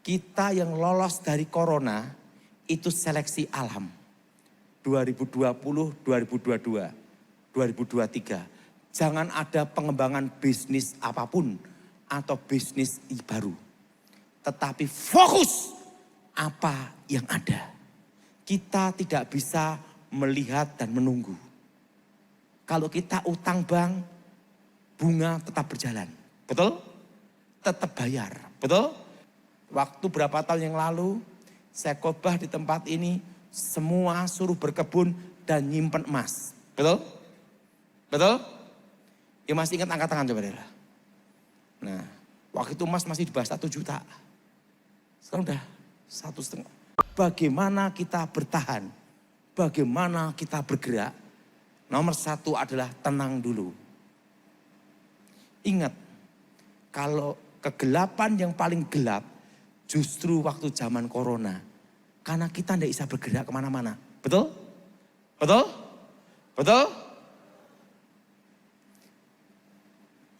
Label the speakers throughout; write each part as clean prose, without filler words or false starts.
Speaker 1: Kita yang lolos dari corona itu seleksi alam. 2020, 2022, 2023. Jangan ada pengembangan bisnis apapun atau bisnis baru. Tetapi fokus apa yang ada. Kita tidak bisa melihat dan menunggu. Kalau kita utang bank, bunga tetap berjalan. Betul? Tetap bayar. Betul? Waktu berapa tahun yang lalu, saya khotbah di tempat ini, semua suruh berkebun dan nyimpen emas. Betul? Betul? Ya masih ingat angkat tangan coba deh. Nah, waktu itu emas masih di bawah 1 juta. Sekarang udah 1,5. Bagaimana kita bertahan? Bagaimana kita bergerak? Nomor 1 adalah tenang dulu. Ingat, kalau kegelapan yang paling gelap justru waktu zaman corona. Karena kita tidak bisa bergerak kemana-mana. Betul? Betul? Betul?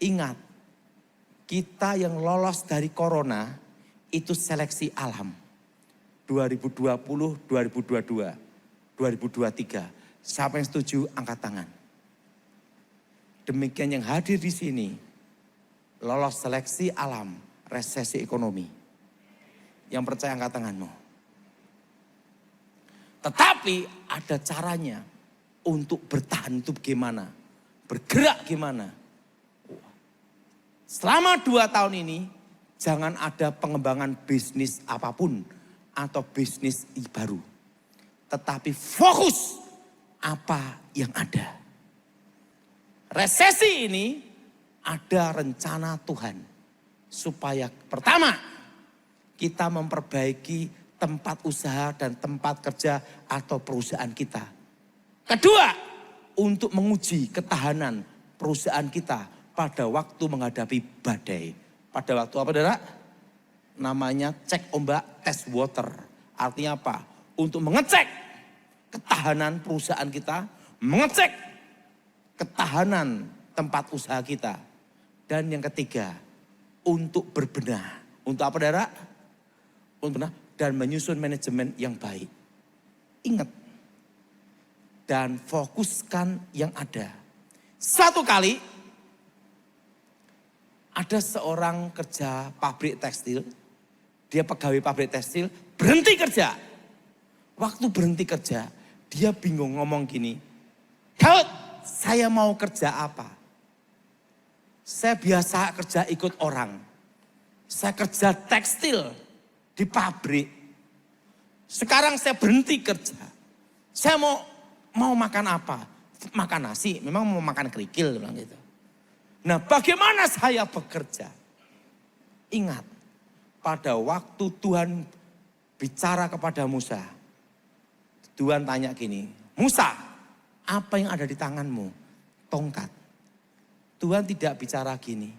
Speaker 1: Ingat, kita yang lolos dari corona itu seleksi alam. 2020, 2022, 2023. Siapa yang setuju angkat tangan. Demikian yang hadir di sini lolos seleksi alam, resesi ekonomi. Yang percaya angkat tanganmu. Tetapi ada caranya untuk bertahan itu bagaimana? Bergerak gimana? Selama 2 tahun ini jangan ada pengembangan bisnis apapun atau bisnis baru. Tetapi fokus apa yang ada. Resesi ini ada rencana Tuhan. Supaya pertama, kita memperbaiki tempat usaha dan tempat kerja atau perusahaan kita. Kedua, untuk menguji ketahanan perusahaan kita pada waktu menghadapi badai. Pada waktu apa, saudara? Namanya cek ombak, test water. Artinya apa? Untuk mengecek ketahanan perusahaan kita, mengecek ketahanan tempat usaha kita. Dan yang ketiga, untuk berbenah. Untuk apa, saudara? Untuk benar dan menyusun manajemen yang baik. Ingat dan fokuskan yang ada. Satu kali ada seorang kerja pabrik tekstil, dia pegawai pabrik tekstil, berhenti kerja. Waktu berhenti kerja, dia bingung ngomong gini, Daud, saya mau kerja apa? Saya biasa kerja ikut orang. Saya kerja tekstil di pabrik. Sekarang saya berhenti kerja. Saya mau makan apa? Makan nasi, memang mau makan kerikil bilang gitu. Nah, bagaimana saya bekerja? Ingat, pada waktu Tuhan bicara kepada Musa, Tuhan tanya gini, Musa, apa yang ada di tanganmu? Tongkat. Tuhan tidak bicara gini,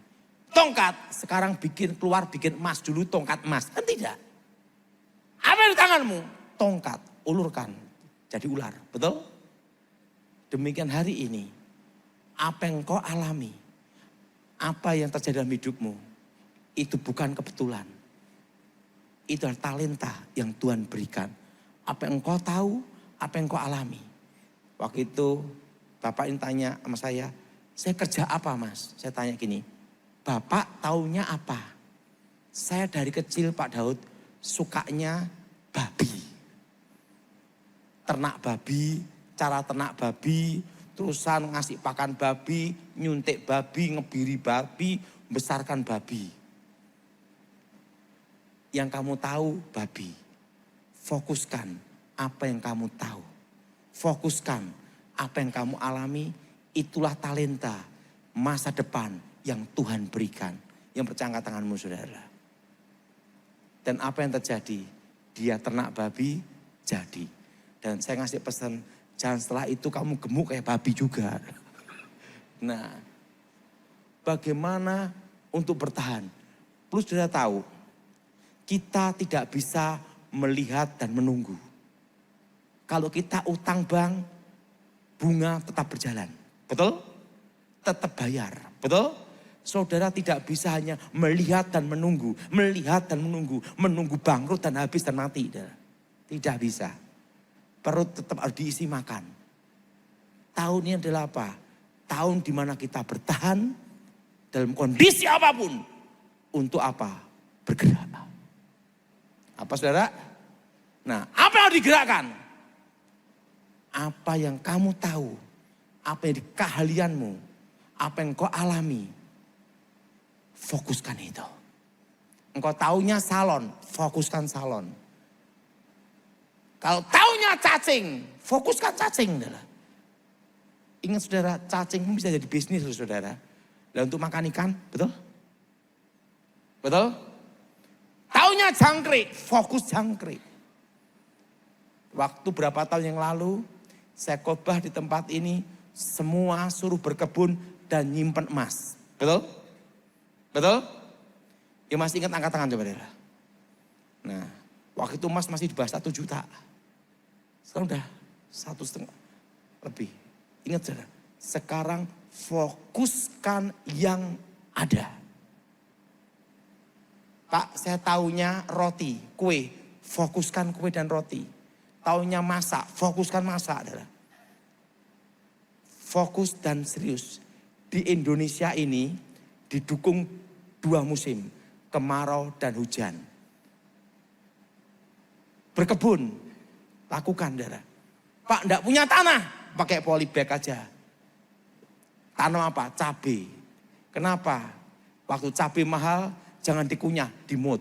Speaker 1: tongkat, sekarang bikin emas dulu, tongkat emas. Kan tidak. Apa yang di tanganmu? Tongkat, ulurkan, jadi ular. Betul? Demikian hari ini, apa yang kau alami, apa yang terjadi dalam hidupmu, itu bukan kebetulan. Itu adalah talenta yang Tuhan berikan. Apa yang kau tahu, apa yang kau alami. Waktu itu Bapak ini tanya sama saya kerja apa mas? Saya tanya gini, Bapak taunya apa? Saya dari kecil Pak Daud sukanya babi. Ternak babi, cara ternak babi, terusan ngasih pakan babi, nyuntik babi, ngebiri babi, besarkan babi. Yang kamu tahu babi. Fokuskan apa yang kamu tahu. Fokuskan apa yang kamu alami, itulah talenta masa depan yang Tuhan berikan. Yang percaya angkat tanganmu saudara. Dan apa yang terjadi? Dia ternak babi, jadi. Dan saya ngasih pesan, jangan setelah itu kamu gemuk kayak babi juga. Nah, bagaimana untuk bertahan? Perlu saudara tahu, kita tidak bisa melihat dan menunggu. Kalau kita utang bank, bunga tetap berjalan. Betul? Tetap bayar. Betul? Saudara tidak bisa hanya melihat dan menunggu, menunggu bangkrut dan habis dan mati. Saudara. Tidak bisa. Perut tetap harus diisi makan. Tahun ini adalah apa? Tahun di mana kita bertahan dalam kondisi apapun. Untuk apa? Bergerak. Apa saudara? Nah, apa yang harus digerakkan? Apa yang kamu tahu, apa yang di keahlianmu, apa yang kau alami. Fokuskan itu. Engkau taunya salon, fokuskan salon. Kalau taunya cacing, fokuskan cacing. Ingat saudara, cacing bisa jadi bisnis saudara. Dan untuk makan ikan, betul? Betul? Taunya jangkrik, fokus jangkrik. Waktu berapa tahun yang lalu, saya khotbah di tempat ini, semua suruh berkebun dan nyimpen emas. Betul? Betul? Ya masih ingat angkat tangan coba saudara. Nah, waktu itu emas masih di bawah 1 juta. Sekarang udah 1,5 lebih. Ingat saudara, sekarang fokuskan yang ada. Pak, saya taunya roti, kue. Fokuskan kue dan roti. Taunya masak, fokuskan masak. Saudara. Fokus dan serius. Di Indonesia ini didukung 2 musim, kemarau dan hujan. Berkebun, lakukan saudara. Pak, enggak punya tanah, pakai polybag aja. Tanam apa? Cabai. Kenapa? Waktu cabai mahal, jangan dikunyah, dimut.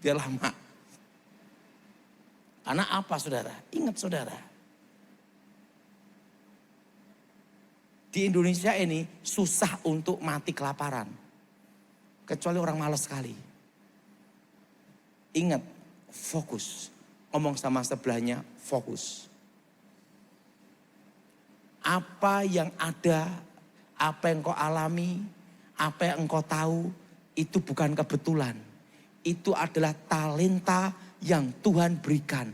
Speaker 1: Biar lama. Karena apa saudara? Ingat saudara. Di Indonesia ini susah untuk mati kelaparan. Kecuali orang malas sekali. Ingat, fokus. Ngomong sama sebelahnya, fokus. Apa yang ada, apa yang kau alami, apa yang engkau tahu, itu bukan kebetulan. Itu adalah talenta yang Tuhan berikan.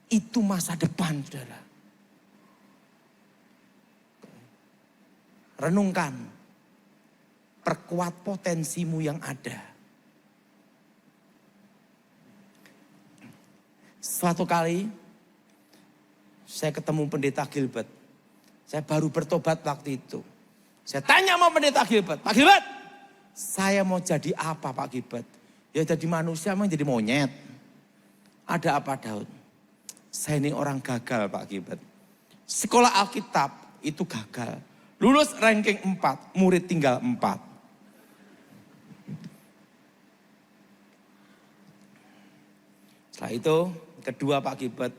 Speaker 1: Itu masa depan, saudara. Renungkan, perkuat potensimu yang ada. Suatu kali, saya ketemu pendeta Gilbert. Saya baru bertobat waktu itu. Saya tanya sama pendeta Gilbert, Pak Gilbert, saya mau jadi apa Pak Gilbert? Ya jadi manusia, mau jadi monyet. Ada apa Daud? Saya ini orang gagal Pak Gilbert. Sekolah Alkitab itu gagal. Lulus ranking 4, murid tinggal 4. Setelah itu, kedua Pak Gilbert,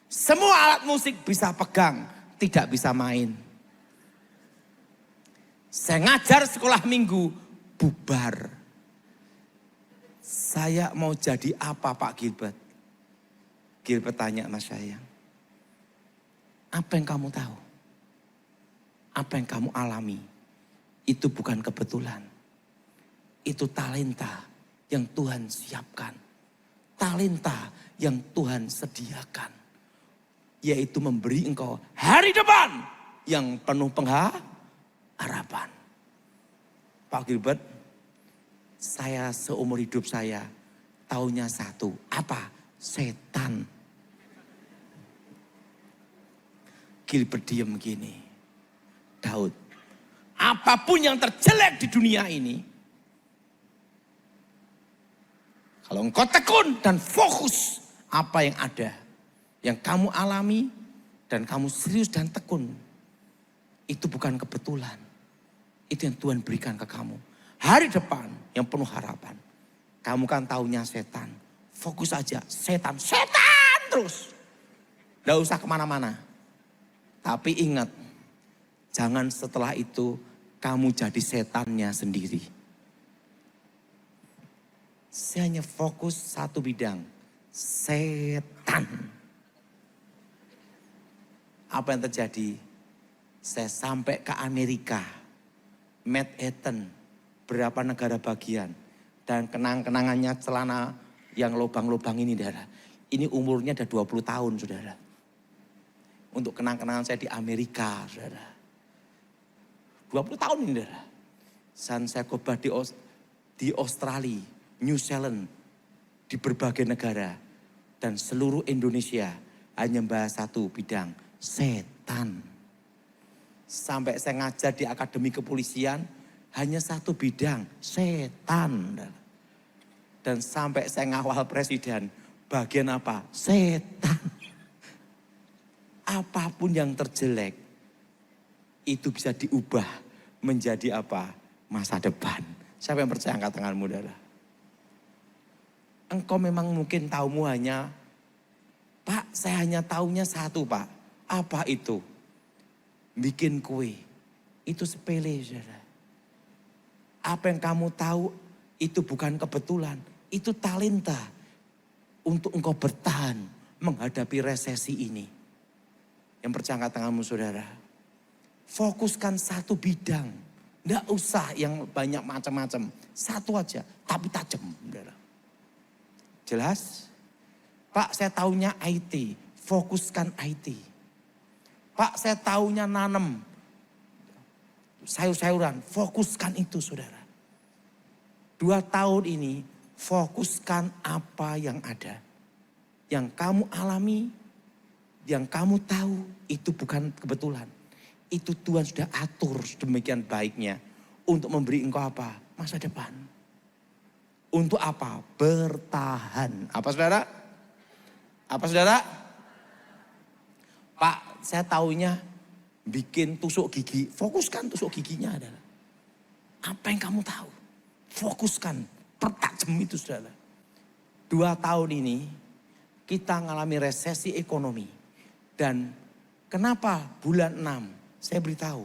Speaker 1: semua alat musik bisa pegang, tidak bisa main. Saya ngajar sekolah minggu, bubar. Saya mau jadi apa Pak Gilbert? Gilbert tanya sama saya, apa yang kamu tahu? Apa yang kamu alami, itu bukan kebetulan. Itu talenta yang Tuhan siapkan. Talenta yang Tuhan sediakan. Yaitu memberi engkau hari depan yang penuh pengharapan. Pak Gilbert, saya seumur hidup saya taunya satu. Apa? Setan. Gilbert diem gini. Daud, apapun yang terjelek di dunia ini, kalau engkau tekun dan fokus apa yang ada, yang kamu alami dan kamu serius dan tekun, itu bukan kebetulan. Itu yang Tuhan berikan ke kamu. Hari depan yang penuh harapan. Kamu kan taunya setan. Fokus aja, setan terus. Tidak usah kemana-mana. Tapi ingat, jangan setelah itu kamu jadi setannya sendiri. Saya hanya fokus satu bidang. Setan. Apa yang terjadi? Saya sampai ke Amerika. Manhattan. Berapa negara bagian. Dan kenang-kenangannya celana yang lubang-lubang ini, saudara. Ini umurnya ada 20 tahun, saudara. Untuk kenang-kenangan saya di Amerika, saudara. 20 tahun ini, saudara. saya khotbah di Australia, New Zealand, di berbagai negara. Dan seluruh Indonesia hanya bahas satu bidang, setan. Sampai saya ngajar di Akademi Kepolisian, hanya satu bidang, setan. Dan sampai saya ngawal presiden, bagian apa? Setan. Apapun yang terjelek, itu bisa diubah menjadi apa? Masa depan. Siapa yang percaya angkat tanganmu, saudara? Engkau memang mungkin taumu hanya, Pak, saya hanya taunya satu, Pak. Apa itu? Bikin kue. Itu sepele, saudara. Apa yang kamu tahu itu bukan kebetulan. Itu talenta untuk engkau bertahan menghadapi resesi ini. Yang percaya angkat tanganmu, saudara. Fokuskan satu bidang. Tidak usah yang banyak macam-macam. Satu aja, tapi tajam, saudara. Jelas? Pak, saya taunya IT. Fokuskan IT. Pak, saya taunya nanam sayur-sayuran. Fokuskan itu, saudara. 2 tahun ini, fokuskan apa yang ada. Yang kamu alami, yang kamu tahu, itu bukan kebetulan. Itu Tuhan sudah atur demikian baiknya. Untuk memberi engkau apa? Masa depan. Untuk apa? Bertahan. Apa, saudara? Apa, saudara? Pak, saya taunya bikin tusuk gigi. Fokuskan tusuk giginya adalah. Apa yang kamu tahu? Fokuskan. Pertajam itu, saudara. 2 tahun ini kita mengalami resesi ekonomi. Dan kenapa bulan 6? Saya beritahu.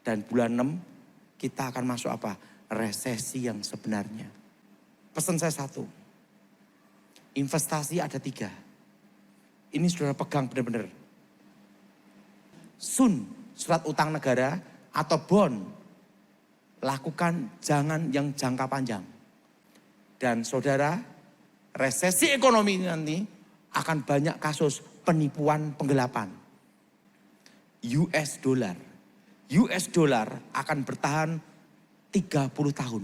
Speaker 1: Dan bulan 6 kita akan masuk apa? Resesi yang sebenarnya. Pesan saya satu. Investasi ada 3. Ini saudara pegang benar-benar. Surat utang negara atau bond. Lakukan jangan yang jangka panjang. Dan saudara, resesi ekonomi ini nanti akan banyak kasus penipuan penggelapan. US dollar akan bertahan 30 tahun.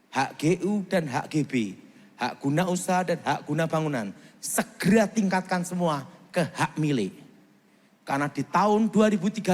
Speaker 1: Hak GU dan hak GB, hak guna usaha dan hak guna bangunan, segera tingkatkan semua ke hak milik. Karena di tahun 2035